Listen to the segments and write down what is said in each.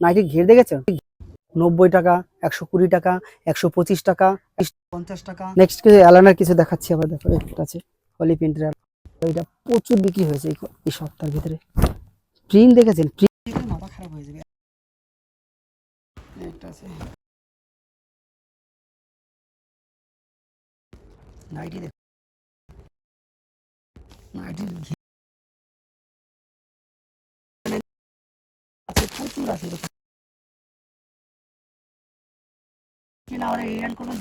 নাইটির ঘের দেখেছো? 90 টাকা, 120 টাকা, 125 টাকা, 50 টাকা। নেক্সট কিছু অ্যালানের কিছু দেখাচ্ছি। আবার দেখো একটা আছে পলি প্রিন্টের, এটা প্রচুর বিক্রি হয়েছে এই সপ্তাহের ভিতরে। প্রিন্ট দেখেছেন? প্রিন্ট মাথা খারাপ হয়ে যাবে। একটা আছে নাইটি, দেখো নাইটির আছে প্রচুর আছে, কিনা আমরা এরিয়ান কোনো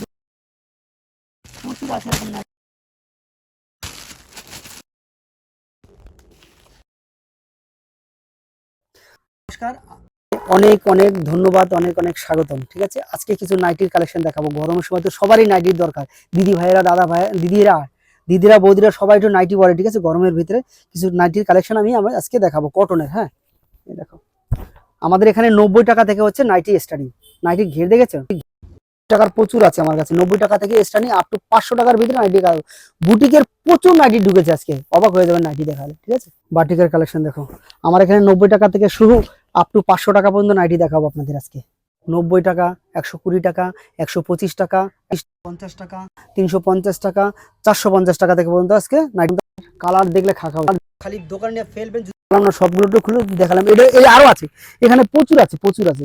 প্রচুর আছে এরকম নাইটি। নমস্কার, অনেক অনেক ধন্যবাদ, অনেক অনেক স্বাগতম। ঠিক আছে, আজকে কিছু নাইটির কালেকশন দেখাবো। গরমের সময় তো সবারই নাইটির দরকার। দিদি ভাইয়েরা, দাদা ভাই, দিদিরা বৌদিরা সবাই একটু নাইটি পরে। ঠিক আছে, গরমের ভিতরে কিছু নাইটির কালেকশন আমি আজকে দেখাবো কটনের। হ্যাঁ, এই দেখো আমাদের এখানে 90 টাকা থেকে হচ্ছে নাইটি স্টার্টিং। নাইটির ঘের দেখেছো? টাকার প্রচুর আছে আমার কাছে। 90 টাকা থেকে স্টার্টিং আপ টু 500 টাকার ভিতরে নাইটি। বুটিকের প্রচুর নাইটি ঢুকেছে, আজকে অবাক হয়ে যাবেন নাইটি দেখালে। ঠিক আছে, বাটিকের কালেকশন দেখো। আমার এখানে 90 টাকা থেকে শুরু আপ টু 500 টাকা পর্যন্ত নাইটি দেখাবো আপনাদের আজকে। 90 টাকা, 120 টাকা, 125 টাকা, 50 টাকা, 350 টাকা, 450 টাকা থেকে পর্যন্ত আজকে নাইটি। কালার দেখলে খাওয়া খালি দোকানে নিয়ে ফেলবেন। আমরা সবগুলো খুলে দেখালাম। এটা এই আরো আছে, এখানে প্রচুর আছে, প্রচুর আছে।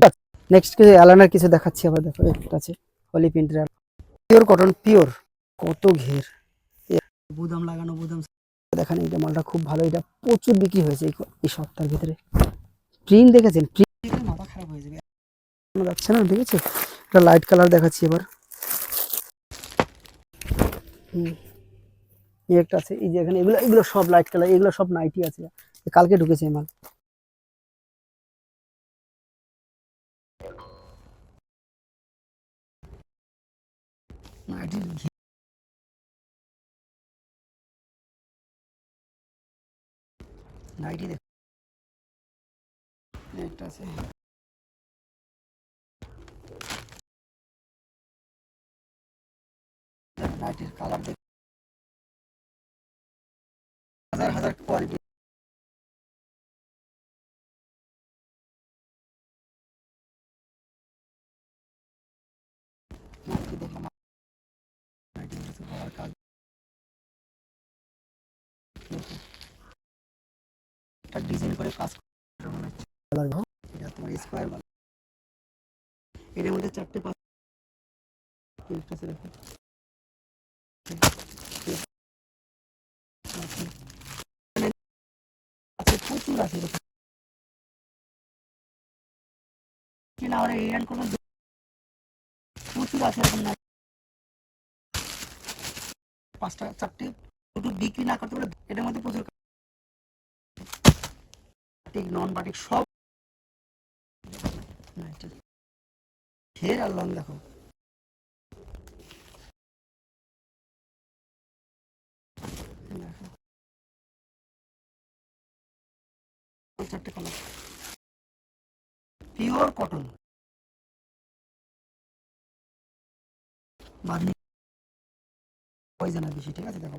নেক্সট কিছু অ্যালানের কিছু দেখাচ্ছি। আবার দেখো একটা আছে পলি প্রিন্টের, পিওর কটন, পিওর। কত ঘের, বুদাম লাগানো, বুদাম দেখেন। এইটা মালটা খুব ভালো, এটা প্রচুর বিক্রি হয়েছে এই সপ্তাহের ভিতরে। প্রিন্ট দেখেছেন? প্রিন্ট মাথা খারাপ হয়ে যাবে, যাচ্ছে না। ঠিক আছে, এটা লাইট কালার দেখাচ্ছি এবার। এই একটা আছে, এই যে এখানে এগুলো এগুলো সব লাইট কালার, এগুলো সব নাইটি আছে, কালকে ঢুকেছে এই মাল। নাইটি নাইটি দেখ, একটা আছে নাইটির কালার দেখ, হাজার হাজার কোয়ালিটি। নাইটি দেখলাম, নাইটি গলার কাজ, একটা ডিজাইন করে কাজ করা। এটা তোমার স্কোয়ার বাল, এর মধ্যে 4টে 5 আছে দেখো। আছে প্রচুর আছে, কিনা আমরা এরিয়ান কোনো প্রচুর আছে এরকম না। 5টা 4টে দুটো বিক্রি না করতে পারে, এটার মধ্যে প্রচুর বাটিক, নন বাটিক সব ঘের আর লং দেখো। দেখো 4টে কালার, পিওর কটন, বার্নি পয়জন বেশি। ঠিক আছে, দেখো